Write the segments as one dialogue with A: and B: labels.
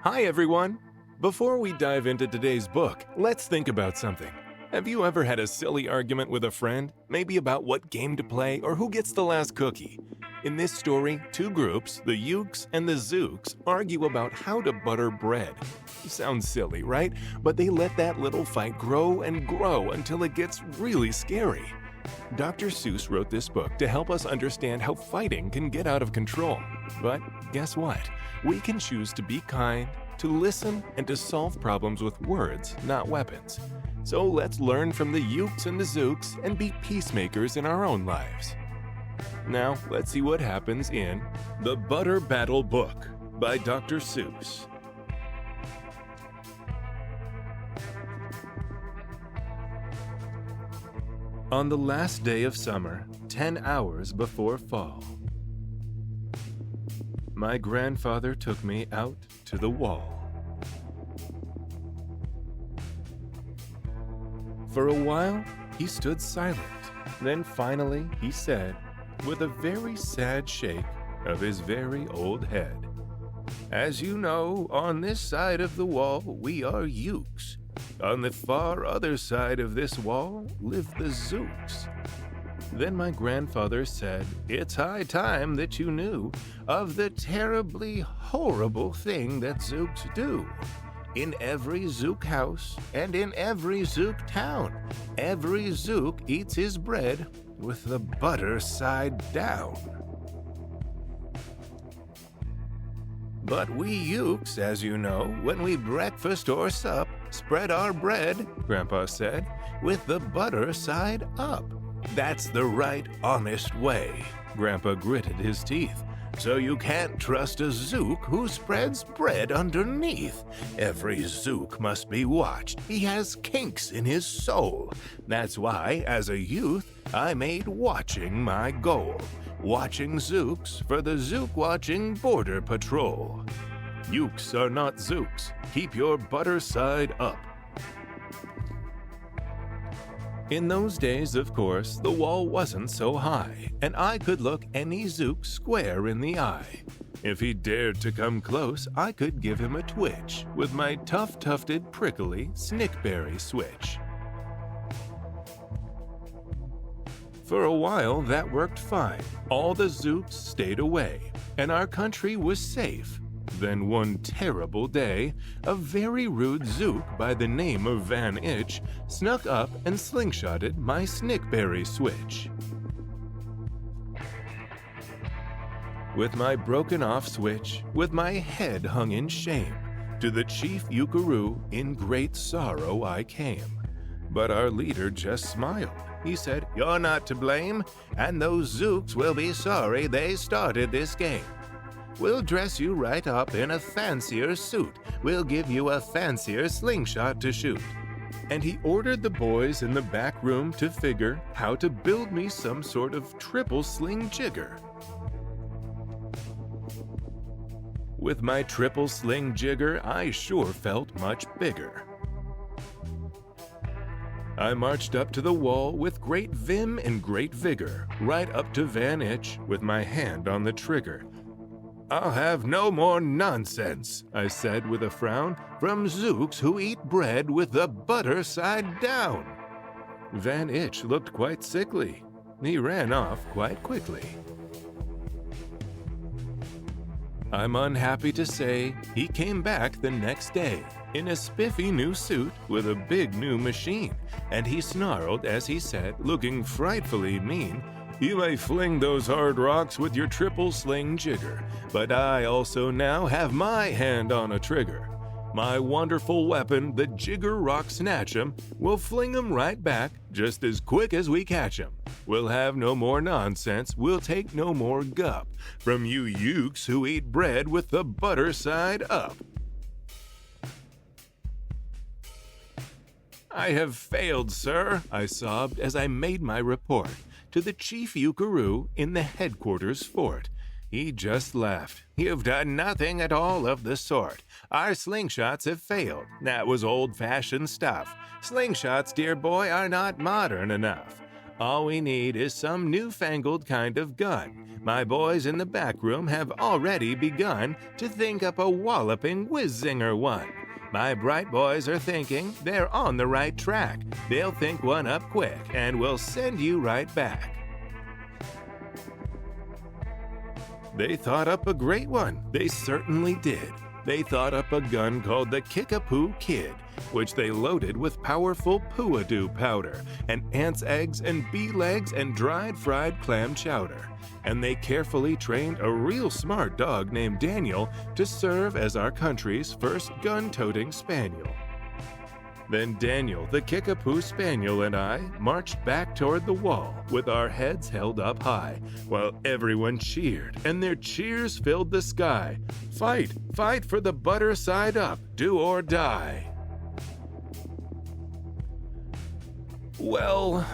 A: Hi everyone! Before we dive into today's book, let's think about something. Have you ever had a silly argument with a friend, maybe about what game to play or who gets the last cookie? In this story, two groups, the Ukes and the Zooks, argue about how to butter bread. Sounds silly, right? But they let that little fight grow and grow until it gets really scary. Dr. Seuss wrote this book to help us understand how fighting can get out of control. But guess what? We can choose to be kind, to listen, and to solve problems with words, not weapons. So let's learn from the Ukes and the Zooks and be peacemakers in our own lives. Now, let's see what happens in The Butter Battle Book by Dr. Seuss. On the last day of summer, 10 hours before fall, my grandfather took me out to the wall. For a while, he stood silent. Then finally, he said, with a very sad shake of his very old head, "As you know, on this side of the wall, we are Ukes. On the far other side of this wall live the Zooks." Then my grandfather said, "It's high time that you knew of the terribly horrible thing that Zooks do. In every Zook house and in every Zook town, every Zook eats his bread with the butter side down. But we Ukes, as you know, when we breakfast or sup, spread our bread," Grandpa said, "with the butter side up. That's the right, honest way." Grandpa gritted his teeth. "So you can't trust a Zook who spreads bread underneath. Every Zook must be watched. He has kinks in his soul. That's why, as a youth, I made watching my goal. Watching Zooks for the Zook-watching Border Patrol. Ukes are not Zooks. Keep your butter side up." In those days, of course, the wall wasn't so high, and I could look any Zook square in the eye. If he dared to come close, I could give him a twitch with my tough-tufted, prickly snickberry switch. For a while, that worked fine. All the Zooks stayed away, and our country was safe. Then one terrible day, a very rude Zook by the name of Van Itch snuck up and slingshotted my snickberry switch. With my broken-off switch, with my head hung in shame, to the chief Ukaroo in great sorrow I came. But our leader just smiled. He said, "You're not to blame, and those Zooks will be sorry they started this game. We'll dress you right up in a fancier suit. We'll give you a fancier slingshot to shoot." And he ordered the boys in the back room to figure how to build me some sort of triple sling jigger. With my triple sling jigger, I sure felt much bigger. I marched up to the wall with great vim and great vigor, right up to Van Itch with my hand on the trigger. "I'll have no more nonsense," I said with a frown, "from Zooks who eat bread with the butter side down." Van Itch looked quite sickly. He ran off quite quickly. I'm unhappy to say he came back the next day in a spiffy new suit with a big new machine, and he snarled as he said, looking frightfully mean, "You may fling those hard rocks with your triple sling jigger, but I also now have my hand on a trigger. My wonderful weapon, the jigger rock snatch'em, will fling 'em right back just as quick as we catch 'em. We'll have no more nonsense, we'll take no more gup from you Ukes who eat bread with the butter side up." "I have failed, sir," I sobbed as I made my report to the chief Ukaroo in the headquarters fort. He just laughed. "You've done nothing at all of the sort. Our slingshots have failed. That was old-fashioned stuff. Slingshots, dear boy, are not modern enough. All we need is some newfangled kind of gun. My boys in the back room have already begun to think up a walloping whiz-zinger one. My bright boys are thinking they're on the right track. They'll think one up quick and will send you right back. They thought up a great one. They certainly did. They thought up a gun called the Kickapoo Kid, which they loaded with powerful poo-a-doo powder and ants' eggs and bee legs and dried fried clam chowder. And they carefully trained a real smart dog named Daniel to serve as our country's first gun-toting spaniel. Then Daniel, the Kickapoo Spaniel, and I marched back toward the wall with our heads held up high, while everyone cheered, and their cheers filled the sky. Fight, fight for the butter side up, do or die. Well,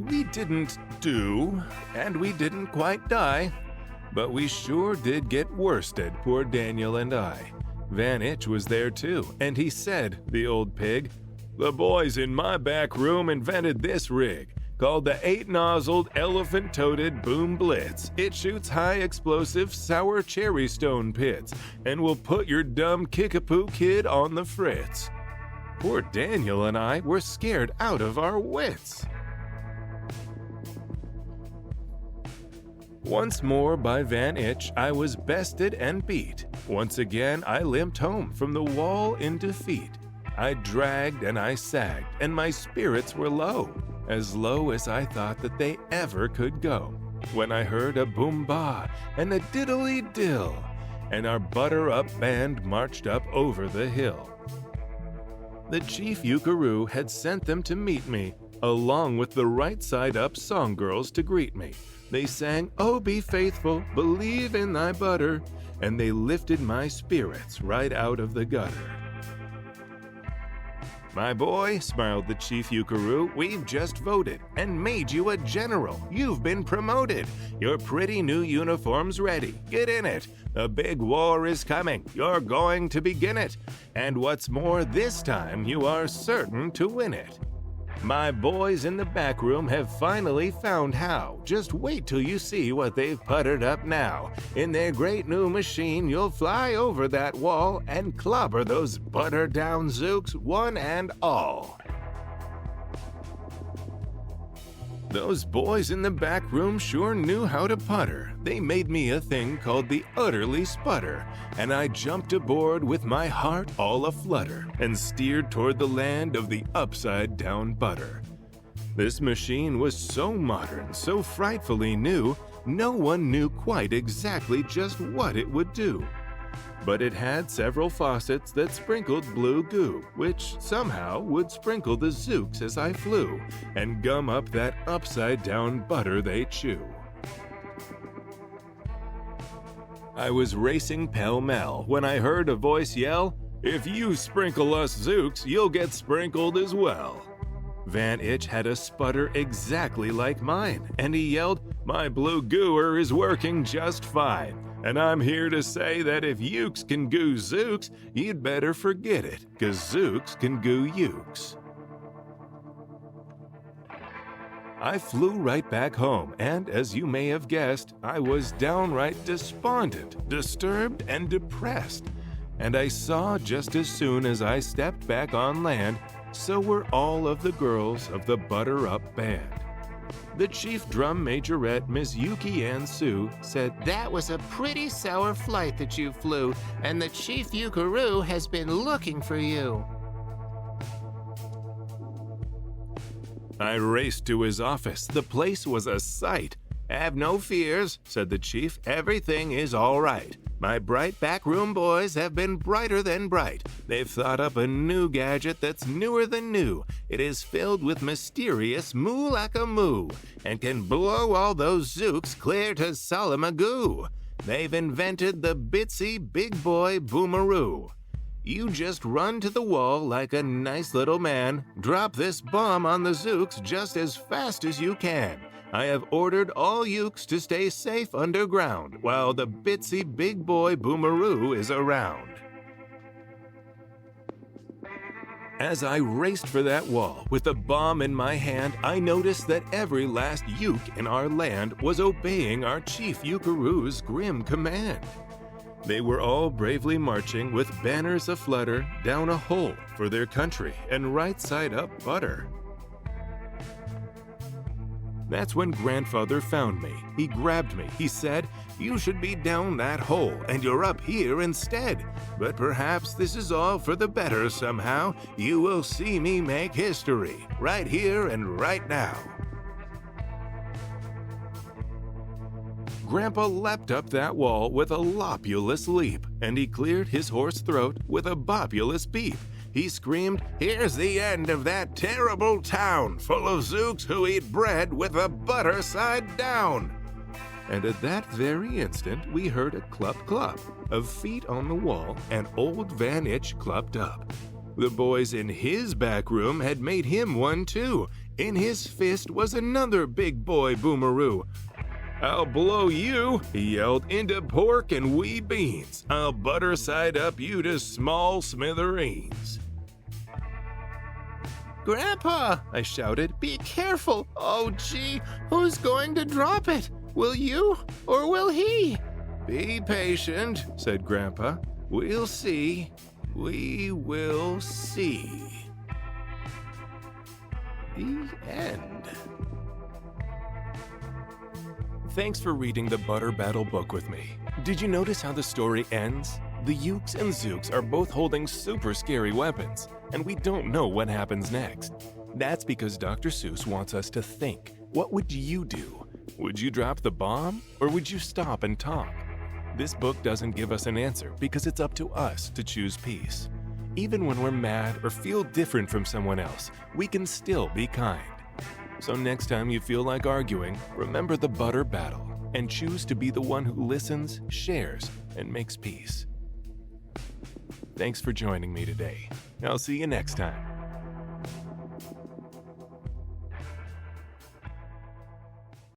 A: we didn't do, and we didn't quite die, but we sure did get worsted, poor Daniel and I. Van Itch was there too, and he said, the old pig, "The boys in my back room invented this rig, called the 8-nozzled, elephant-toted Boom Blitz. It shoots high-explosive, sour cherry stone pits, and will put your dumb Kickapoo Kid on the fritz." Poor Daniel and I were scared out of our wits. Once more by Van Itch I was bested and beat. Once again I limped home from the wall in defeat. I dragged and I sagged, and my spirits were low, as low as I thought that they ever could go, when I heard a boom-ba and a diddly-dill, and our butter-up band marched up over the hill. The chief Eucharoo had sent them to meet me, along with the right-side-up song girls to greet me. They sang, "Oh, be faithful, believe in thy butter," and they lifted my spirits right out of the gutter. "My boy," smiled the chief Eucharoo, "we've just voted and made you a general. You've been promoted. Your pretty new uniform's ready. Get in it. The big war is coming. You're going to begin it. And what's more, this time you are certain to win it. My boys in the back room have finally found how. Just wait till you see what they've puttered up now. In their great new machine, you'll fly over that wall and clobber those butter-down zooks one and all." Those boys in the back room sure knew how to putter. They made me a thing called the utterly sputter, and I jumped aboard with my heart all aflutter and steered toward the land of the upside-down butter. This machine was so modern, so frightfully new, no one knew quite exactly just what it would do. But it had several faucets that sprinkled blue goo, which somehow would sprinkle the zooks as I flew, and gum up that upside-down butter they chew. I was racing pell-mell when I heard a voice yell, "If you sprinkle us zooks, you'll get sprinkled as well." Van Itch had a sputter exactly like mine, and he yelled, "My blue gooer is working just fine. And I'm here to say that if Ukes can goo Zooks, you'd better forget it, 'cause Zooks can goo Ukes." I flew right back home, and as you may have guessed, I was downright despondent, disturbed, and depressed. And I saw just as soon as I stepped back on land, so were all of the girls of the Butter Up Band. The chief drum majorette, Miss Yuki Ann Sue, said, "That was a pretty sour flight that you flew, and the chief Eucharoo has been looking for you." I raced to his office. The place was a sight. "Have no fears," said the chief. "Everything is all right. My bright backroom boys have been brighter than bright. They've thought up a new gadget that's newer than new. It is filled with mysterious moo-lacka-moo and can blow all those zooks clear to Salamagoo. They've invented the bitsy big boy boomeroo. You just run to the wall like a nice little man, drop this bomb on the zooks just as fast as you can. I have ordered all Ukes to stay safe underground while the bitsy big boy boomeroo is around." As I raced for that wall with the bomb in my hand, I noticed that every last Uke in our land was obeying our chief Ukaroo's grim command. They were all bravely marching with banners aflutter down a hole for their country and right side up butter. That's when Grandfather found me. He grabbed me. He said, "You should be down that hole, and you're up here instead. But perhaps this is all for the better somehow. You will see me make history, right here and right now." Grandpa leapt up that wall with a lopulous leap, and he cleared his hoarse throat with a bopulous beep. He screamed, "Here's the end of that terrible town, full of Zooks who eat bread with the butter side down." And at that very instant, we heard a clup-clup of feet on the wall, and old Van Itch clumped up. The boys in his back room had made him one too. In his fist was another big boy boomeroo. "I'll blow you," he yelled, "into pork and wee beans. I'll butter side up you to small smithereens."
B: "Grandpa," I shouted, "be careful. Oh, gee, who's going to drop it? Will you or will he?"
A: "Be patient," said Grandpa. "We'll see. We will see." The end. Thanks for reading the Butter Battle book with me. Did you notice how the story ends? The Ukes and Zooks are both holding super scary weapons, and we don't know what happens next. That's because Dr. Seuss wants us to think. What would you do? Would you drop the bomb, or would you stop and talk? This book doesn't give us an answer because it's up to us to choose peace. Even when we're mad or feel different from someone else, we can still be kind. So next time you feel like arguing, remember the Butter Battle and choose to be the one who listens, shares, and makes peace. Thanks for joining me today. I'll see you next time.